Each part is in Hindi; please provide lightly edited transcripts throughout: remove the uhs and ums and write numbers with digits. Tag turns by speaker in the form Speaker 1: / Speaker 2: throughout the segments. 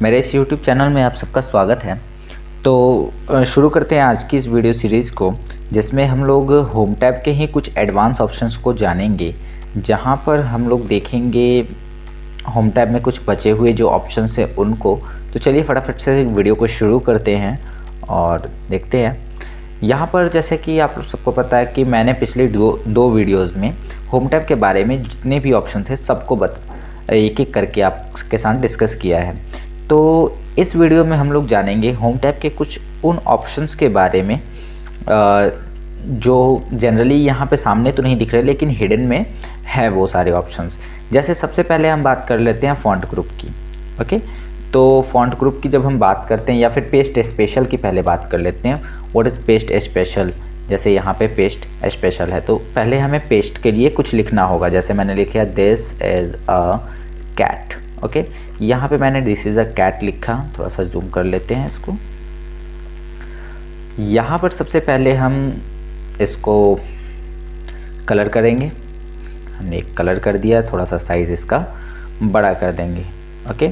Speaker 1: मेरे इस YouTube चैनल में आप सबका स्वागत है। तो शुरू करते हैं आज की इस वीडियो सीरीज़ को, जिसमें हम लोग होम टैब के ही कुछ एडवांस ऑप्शंस को जानेंगे, जहां पर हम लोग देखेंगे होम टैब में कुछ बचे हुए जो ऑप्शंस हैं उनको। तो चलिए फटाफट से वीडियो को शुरू करते हैं और देखते हैं। यहाँ पर जैसे कि आप सबको पता है कि मैंने पिछले दो वीडियोज़ में होम टैब के बारे में जितने भी ऑप्शन थे सबको एक एक करके आपके साथ डिस्कस किया है। तो इस वीडियो में हम लोग जानेंगे होम टैब के कुछ उन ऑप्शंस के बारे में जो जनरली यहाँ पे सामने तो नहीं दिख रहे लेकिन हिडन में है वो सारे ऑप्शंस। जैसे सबसे पहले हम बात कर लेते हैं फ़ॉन्ट ग्रुप की। ओके, तो फ़ॉन्ट ग्रुप की जब हम बात करते हैं या फिर पेस्ट स्पेशल की पहले बात कर लेते हैं। What is paste special? जैसे यहाँ पे पेस्ट स्पेशल है तो पहले हमें पेस्ट के लिए कुछ लिखना होगा। जैसे मैंने लिखा this is a cat. Okay, यहाँ पे मैंने दिस इज़ अ कैट लिखा। थोड़ा सा जूम कर लेते हैं इसको। यहाँ पर सबसे पहले हम इसको कलर करेंगे। हमने एक कलर कर दिया, थोड़ा सा साइज़ इसका बड़ा कर देंगे। ओके,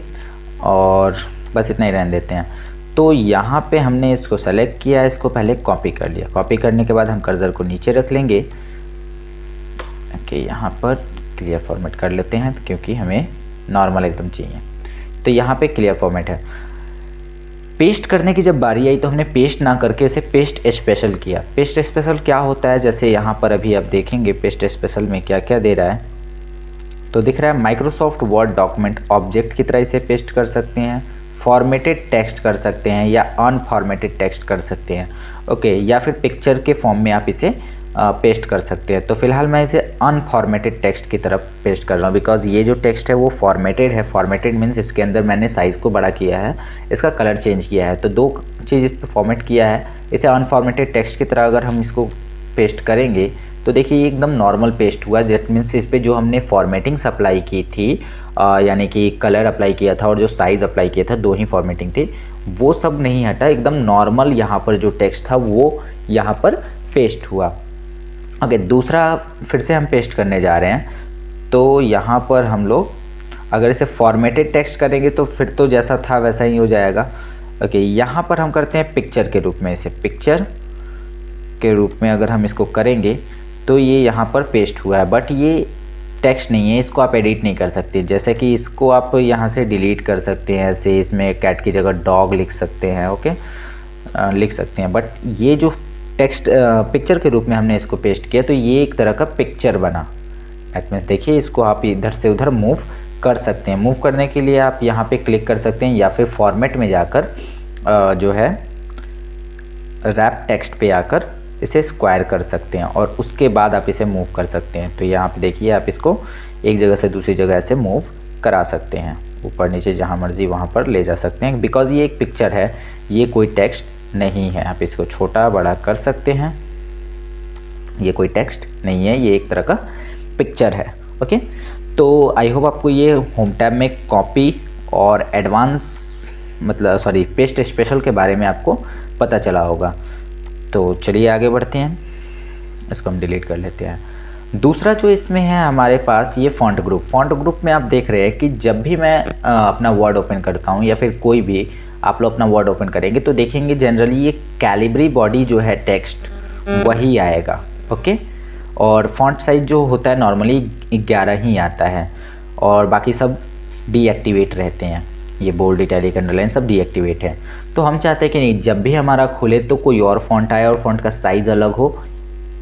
Speaker 1: और बस इतना ही रहने देते हैं। तो यहाँ पे हमने इसको सेलेक्ट किया, इसको पहले कॉपी कर लिया। कॉपी करने के बाद हम कर्सर को नीचे रख लेंगे। ओके, यहाँ पर क्लियर फॉर्मेट कर लेते हैं क्योंकि हमें नॉर्मल एकदम चाहिए। तो यहाँ पे क्लियर फॉर्मेट है। पेस्ट करने की जब बारी आई तो हमने पेस्ट ना करके इसे पेस्ट स्पेशल किया। पेस्ट स्पेशल क्या होता है, जैसे यहाँ पर अभी आप देखेंगे पेस्ट स्पेशल में क्या क्या दे रहा है। तो दिख रहा है माइक्रोसॉफ्ट वर्ड डॉक्यूमेंट ऑब्जेक्ट की तरह इसे पेस्ट कर सकते हैं, फॉर्मेटेड टेक्स्ट कर सकते हैं या अनफॉर्मेटेड टेक्स्ट कर सकते हैं। ओके, या फिर पिक्चर के फॉर्म में आप इसे पेस्ट कर सकते हैं। तो फिलहाल मैं इसे अनफॉर्मेटेड टेक्स्ट की तरफ पेस्ट कर रहा हूँ बिकॉज ये जो टेक्स्ट है वो फॉर्मेटेड है। फॉर्मेटेड मीन्स इसके अंदर मैंने साइज़ को बड़ा किया है, इसका कलर चेंज किया है। तो दो चीज़ इस पर फॉर्मेट किया है। इसे अनफॉर्मेटेड टेक्स्ट की तरह अगर हम इसको पेस्ट करेंगे तो देखिए ये एकदम नॉर्मल पेस्ट हुआ। दैट मीन्स इस पर जो हमने फॉर्मेटिंग अप्लाई की थी, यानी कि कलर अप्लाई किया था और जो साइज़ अप्लाई किया था, दो ही फॉर्मेटिंग थी, वो सब नहीं हटा। एकदम नॉर्मल यहाँ पर जो टेक्स्ट था वो यहाँ पर पेस्ट हुआ। ओके, दूसरा फिर से हम पेस्ट करने जा रहे हैं। तो यहाँ पर हम लोग अगर इसे फॉर्मेटेड टेक्स्ट करेंगे तो फिर तो जैसा था वैसा ही हो जाएगा। ओके, यहाँ पर हम करते हैं पिक्चर के रूप में। इसे पिक्चर के रूप में अगर हम इसको करेंगे तो ये यहाँ पर पेस्ट हुआ है, बट ये टेक्स्ट नहीं है, इसको आप एडिट नहीं कर सकते। जैसे कि इसको आप यहाँ से डिलीट कर सकते हैं, ऐसे इसमें कैट की जगह डॉग लिख सकते हैं। ओके, लिख सकते हैं, बट ये जो टेक्स्ट पिक्चर के रूप में हमने इसको पेस्ट किया तो ये एक तरह का पिक्चर बना। दैट मीन्स देखिए इसको आप इधर से उधर मूव कर सकते हैं। मूव करने के लिए आप यहाँ पे क्लिक कर सकते हैं या फिर फॉर्मेट में जाकर जो है रैप टेक्स्ट पे आकर इसे स्क्वायर कर सकते हैं और उसके बाद आप इसे मूव कर सकते हैं। तो यहाँ पे देखिए आप इसको एक जगह से दूसरी जगह ऐसे मूव करा सकते हैं, ऊपर नीचे जहाँ मर्जी वहाँ पर ले जा सकते हैं। बिकॉज ये एक पिक्चर है, ये कोई टेक्स्ट नहीं है। आप इसको छोटा बड़ा कर सकते हैं, ये कोई टेक्स्ट नहीं है, ये एक तरह का पिक्चर है। ओके, तो आई होप आपको ये होम टैब में कॉपी और एडवांस पेस्ट स्पेशल के बारे में आपको पता चला होगा। तो चलिए आगे बढ़ते हैं, इसको हम डिलीट कर लेते हैं। दूसरा जो इसमें है हमारे पास ये फ़ॉन्ट ग्रुप। फ़ॉन्ट ग्रुप में आप देख रहे हैं कि जब भी मैं अपना वर्ड ओपन करता हूँ या फिर कोई भी आप लोग अपना वर्ड ओपन करेंगे तो देखेंगे जनरली ये कैलिब्री बॉडी जो है टेक्स्ट वही आएगा। ओके, और फ़ॉन्ट साइज़ जो होता है नॉर्मली 11 ही आता है और बाकी सब डीएक्टिवेट रहते हैं। ये बोल्ड इटैलिक अंडरलाइन सब डीएक्टिवेट है। तो हम चाहते हैं कि नहीं, जब भी हमारा खुले तो कोई और फ़ॉन्ट आए और फ़ॉन्ट का साइज़ अलग हो।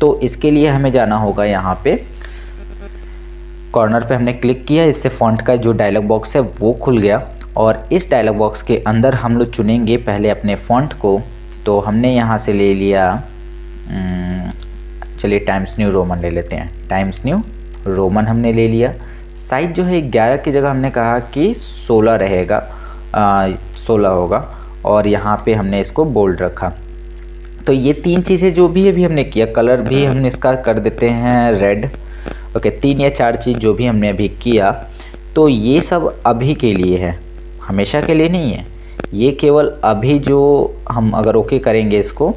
Speaker 1: तो इसके लिए हमें जाना होगा, यहाँ पे कॉर्नर पे हमने क्लिक किया, इससे फ़ॉन्ट का जो डायलॉग बॉक्स है वो खुल गया और इस डायलॉग बॉक्स के अंदर हम लोग चुनेंगे पहले अपने फ़ॉन्ट को। तो हमने यहाँ से ले लिया, चलिए टाइम्स न्यू रोमन ले लेते हैं। टाइम्स न्यू रोमन हमने ले लिया। साइज जो है 11 की जगह हमने कहा कि 16 रहेगा, 16 होगा और यहाँ पे हमने इसको बोल्ड रखा। तो ये तीन चीज़ें जो भी अभी हमने किया, कलर भी हमने इसका कर देते हैं रेड। ओके, 3 या 4 चीज़ जो भी हमने अभी किया तो ये सब अभी के लिए है, हमेशा के लिए नहीं है। ये केवल अभी जो हम अगर ओके करेंगे इसको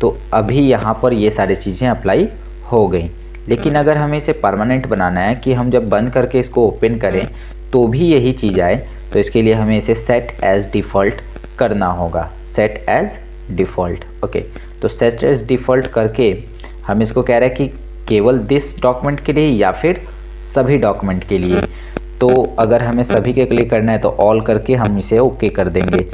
Speaker 1: तो अभी यहाँ पर ये सारी चीज़ें अप्लाई हो गई। लेकिन अगर हमें इसे परमानेंट बनाना है कि हम जब बंद करके इसको ओपन करें तो भी यही चीज़ आए, तो इसके लिए हमें इसे सेट एज डिफ़ॉल्ट करना होगा, सेट एज डिफ़ॉल्ट। ओके, तो सेट एज डिफ़ॉल्ट करके हम इसको कह रहे हैं कि केवल दिस डॉक्यूमेंट के लिए या फिर सभी डॉक्यूमेंट के लिए। तो अगर हमें सभी के लिए करना है तो ऑल करके हम इसे ओके कर देंगे,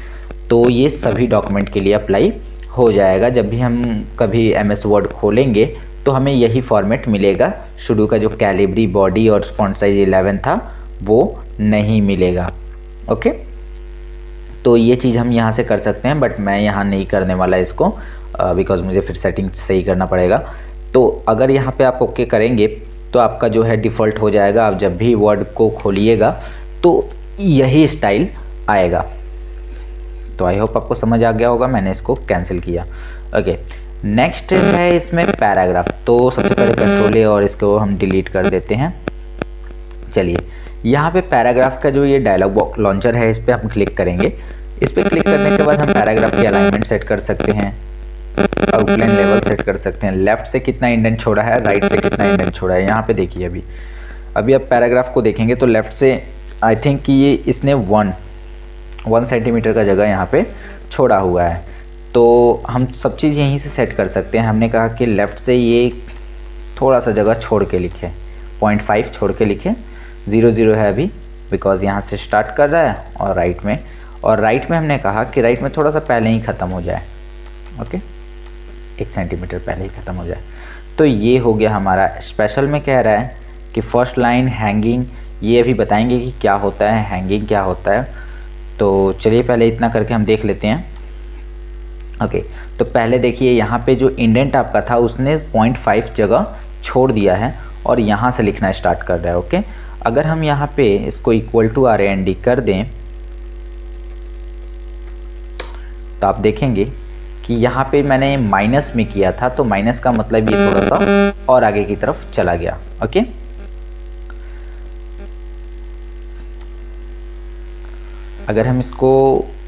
Speaker 1: तो ये सभी डॉक्यूमेंट के लिए अप्लाई हो जाएगा। जब भी हम कभी MS वर्ड खोलेंगे तो हमें यही फॉर्मेट मिलेगा, शुरू का जो कैलिब्री, बॉडी और फॉन्ट साइज 11 था वो नहीं मिलेगा। ओके, तो ये चीज़ हम यहाँ से कर सकते हैं, बट मैं यहाँ नहीं करने वाला इसको बिकॉज मुझे फिर सेटिंग सही करना पड़ेगा। तो अगर यहाँ पे आप ओके करेंगे तो आपका जो है डिफ़ॉल्ट हो जाएगा। आप जब भी वर्ड को खोलिएगा तो यही स्टाइल आएगा। तो आई होप आपको समझ आ गया होगा, मैंने इसको कैंसिल किया। ओके, नेक्स्ट है इसमें पैराग्राफ। तो सबसे पहले कंट्रोल और इसको हम डिलीट कर देते हैं। चलिए, यहाँ पे पैराग्राफ का जो ये डायलॉग लॉन्चर है इस पर हम क्लिक करेंगे। इस पर क्लिक करने के बाद हम पैराग्राफ की अलाइनमेंट सेट कर सकते हैं, आउटलाइन लेवल सेट कर सकते हैं, लेफ्ट से कितना इंडेंट छोड़ा है, राइट से कितना इंडेंट छोड़ा है। यहाँ पे देखिए अभी आप पैराग्राफ को देखेंगे तो लेफ्ट से आई थिंक कि ये इसने 1 सेंटीमीटर का जगह यहाँ पे छोड़ा हुआ है। तो हम सब चीज़ यहीं से सेट कर सकते हैं। हमने कहा कि लेफ़्ट से ये थोड़ा सा जगह छोड़ के लिखे, 0.5 छोड़ के लिखे, 0 है अभी बिकॉज यहाँ से स्टार्ट कर रहा है। और राइट में हमने कहा कि राइट में थोड़ा सा पहले ही ख़त्म हो जाए। ओके, 1 सेंटीमीटर पहले ही ख़त्म हो जाए। तो ये हो गया हमारा। स्पेशल में कह रहा है कि फर्स्ट लाइन हैंगिंग, ये अभी बताएंगे कि क्या होता है हैंगिंग, क्या होता है। तो चलिए पहले इतना करके हम देख लेते हैं। ओके, तो पहले देखिए यहाँ पे जो इंडेंट आपका था उसने 0.5 जगह छोड़ दिया है और यहाँ से लिखना स्टार्ट कर रहा है। ओके, अगर हम यहाँ पे इसको इक्वल टू RAND कर दें तो आप देखेंगे कि यहाँ पे मैंने माइनस में किया था, तो माइनस का मतलब ये थोड़ा सा और आगे की तरफ चला गया। ओके, अगर हम इसको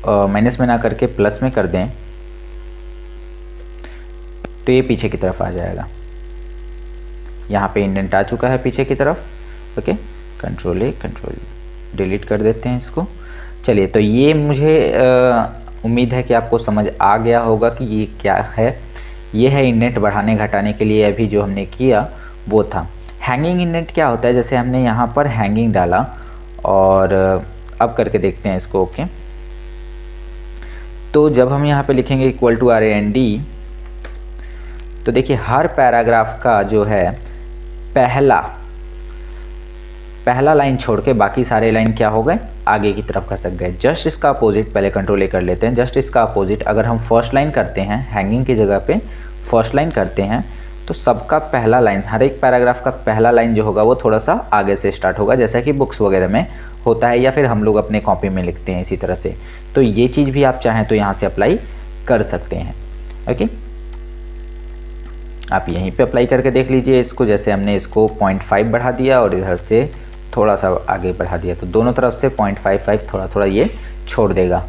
Speaker 1: माइनस में ना करके प्लस में कर दें तो ये पीछे की तरफ आ जाएगा। यहाँ पे इंडेंट आ चुका है पीछे की तरफ। ओके, कंट्रोल डिलीट कर देते हैं इसको। चलिए, तो ये मुझे उम्मीद है कि आपको समझ आ गया होगा कि ये क्या है। ये है इंडेंट बढ़ाने घटाने के लिए अभी जो हमने किया वो था। हैंगिंग इंडेंट क्या होता है, जैसे हमने यहाँ पर हैंगिंग डाला और अब करके देखते हैं इसको। ओके, तो जब हम यहाँ पे लिखेंगे इक्वल टू RAND तो देखिए हर पैराग्राफ का जो है पहला लाइन छोड़ के बाकी सारे लाइन क्या हो गए, आगे की तरफ खसक गए। जस्ट इसका अपोजिट पहले कंट्रोल कर लेते हैं। जस्ट इसका अपोजिट अगर हम फर्स्ट लाइन करते हैं, हैंगिंग की जगह पे फर्स्ट लाइन करते हैं तो सबका पहला लाइन, हर एक पैराग्राफ का पहला लाइन जो होगा वो थोड़ा सा आगे से स्टार्ट होगा, जैसा कि बुक्स वगैरह में होता है या फिर हम लोग अपने कॉपी में लिखते हैं इसी तरह से। तो ये चीज़ भी आप चाहें तो यहाँ से अप्लाई कर सकते हैं। ओके, आप यहीं पे अप्लाई करके देख लीजिए इसको। जैसे हमने इसको 0.5 बढ़ा दिया और इधर से थोड़ा सा आगे बढ़ा दिया, तो दोनों तरफ से 0.55 थोड़ा थोड़ा ये छोड़ देगा।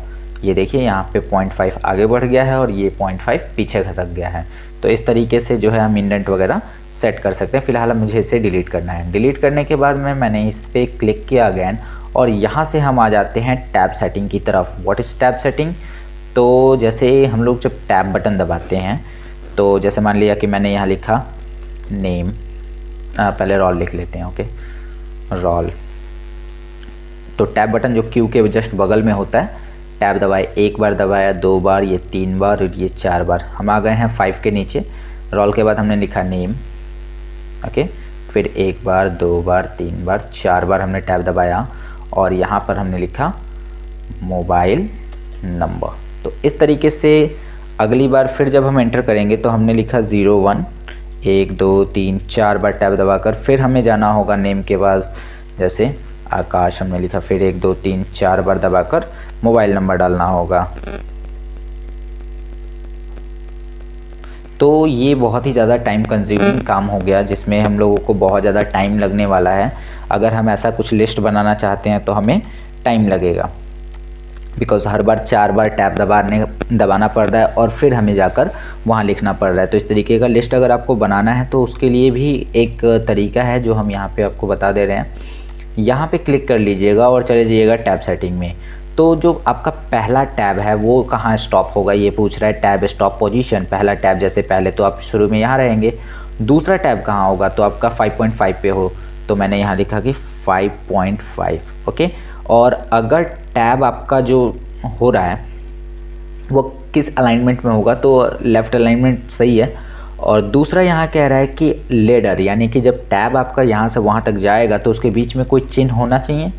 Speaker 1: ये देखिए यहाँ पे 0.5 आगे बढ़ गया है और ये 0.5 पीछे खसक गया है। तो इस तरीके से जो है हम इंडेंट वगैरह सेट कर सकते हैं। फिलहाल मुझे इसे डिलीट करना है। डिलीट करने के बाद मैंने इस पर क्लिक किया अगैन और यहाँ से हम आ जाते हैं टैब सेटिंग की तरफ। What is tab setting? तो जैसे हम लोग जब टैब बटन दबाते हैं तो जैसे मान लिया कि मैंने यहाँ लिखा नेम, पहले रॉल लिख लेते हैं। Okay, roll. तो टैब बटन जो क्यू के जस्ट बगल में होता है, टैब दबाए, एक बार दबाया, 2 बार, ये 3 बार और ये 4 बार। हम आ गए हैं 5 के नीचे। रॉल के बाद हमने लिखा नेम। ओके, फिर 1 बार, 2 बार, 3 बार, 4 बार हमने टैब दबाया और यहाँ पर हमने लिखा मोबाइल नंबर। तो इस तरीके से अगली बार फिर जब हम एंटर करेंगे तो हमने लिखा 01, 1 2 3 4 बार टैब दबाकर फिर हमें जाना होगा नेम के पास। जैसे आकाश हमने लिखा, फिर 1 2 3 4 बार दबाकर मोबाइल नंबर डालना होगा। तो ये बहुत ही ज़्यादा टाइम कंज्यूमिंग काम हो गया, जिसमें हम लोगों को बहुत ज़्यादा टाइम लगने वाला है। अगर हम ऐसा कुछ लिस्ट बनाना चाहते हैं तो हमें टाइम लगेगा, because her bar 4 bar tab दबाना पड़ रहा है और फिर हमें जाकर वहाँ लिखना पड़ रहा है। तो इस तरीके का लिस्ट अगर आपको बनाना है तो उसके लिए भी एक तरीका है जो हम यहाँ पे आपको बता दे रहे हैं। यहाँ पे क्लिक कर लीजिएगा और चले जाइएगा टैब सेटिंग में। तो जो आपका पहला टैब है वो कहाँ स्टॉप होगा, ये पूछ रहा है। टैब स्टॉप पोजीशन, पहला टैब जैसे पहले तो आप शुरू में यहाँ रहेंगे। दूसरा टैब कहाँ होगा, तो आपका 5.5 पे हो, तो मैंने यहाँ लिखा कि 5.5, ओके। और अगर टैब आपका जो हो रहा है वो किस अलाइनमेंट में होगा, तो लेफ़्ट अलाइनमेंट सही है। और दूसरा यहाँ कह रहा है कि लेडर, यानी कि जब टैब आपका यहाँ से वहाँ तक जाएगा तो उसके बीच में कोई चिन्ह होना चाहिए,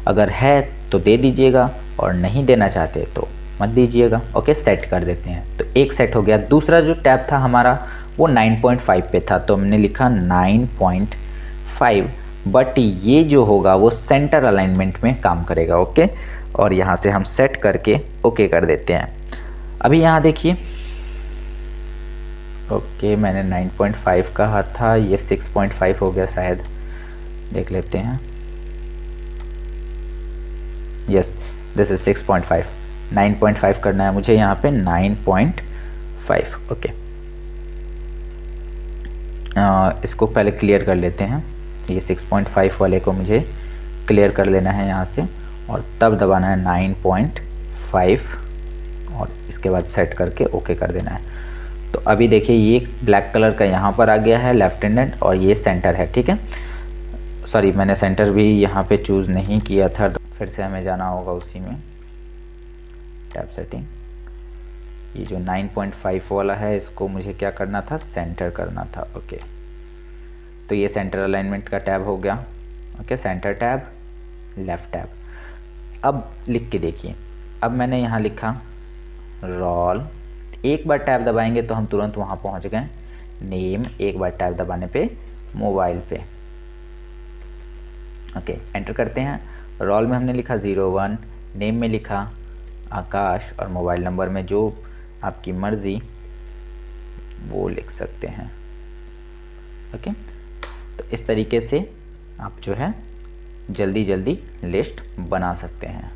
Speaker 1: अगर है तो दे दीजिएगा और नहीं देना चाहते तो मत दीजिएगा, ओके। सेट कर देते हैं, तो एक सेट हो गया। दूसरा जो टैब था हमारा वो 9.5 पे था, तो हमने लिखा 9.5, बट ये जो होगा वो सेंटर अलाइनमेंट में काम करेगा, ओके। और यहाँ से हम सेट करके ओके कर देते हैं। अभी यहाँ देखिए, ओके मैंने 9.5 कहा था, ये 6.5 हो गया शायद, देख लेते हैं। यस, दिस इज 6.5, 9.5 करना है मुझे यहाँ पे, 9.5, ओके। इसको पहले क्लियर कर लेते हैं, ये 6.5 वाले को मुझे क्लियर कर लेना है यहाँ से, और तब दबाना है 9.5 और इसके बाद सेट करके ओके कर देना है। तो अभी देखिए ये ब्लैक कलर का यहाँ पर आ गया है लेफ्ट हैंडेड, और ये सेंटर है, ठीक है। सॉरी, मैंने सेंटर भी यहाँ पे चूज़ नहीं किया था, तो फिर से हमें जाना होगा उसी में, टैब सेटिंग। ये जो 9.5 वाला है इसको मुझे क्या करना था, सेंटर करना था, ओके। तो ये सेंटर अलाइनमेंट का टैब हो गया, okay. Centre tab, left tab. अब लिख के देखिए, अब मैंने यहाँ लिखा रोल, एक बार टैब दबाएंगे तो हम तुरंत वहाँ पहुँच गए। नेम, एक बार टैब दबाने पे मोबाइल पे, ओके। एंटर करते हैं। रोल में हमने लिखा 01, नेम में लिखा आकाश, और मोबाइल नंबर में जो आपकी मर्ज़ी वो लिख सकते हैं, ओके। तो इस तरीके से आप जो है जल्दी जल्दी लिस्ट बना सकते हैं,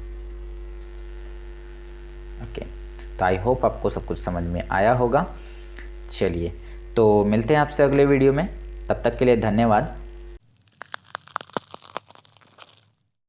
Speaker 1: ओके। तो आई होप आपको सब कुछ समझ में आया होगा। चलिए, तो मिलते हैं आपसे अगले वीडियो में, तब तक के लिए धन्यवाद।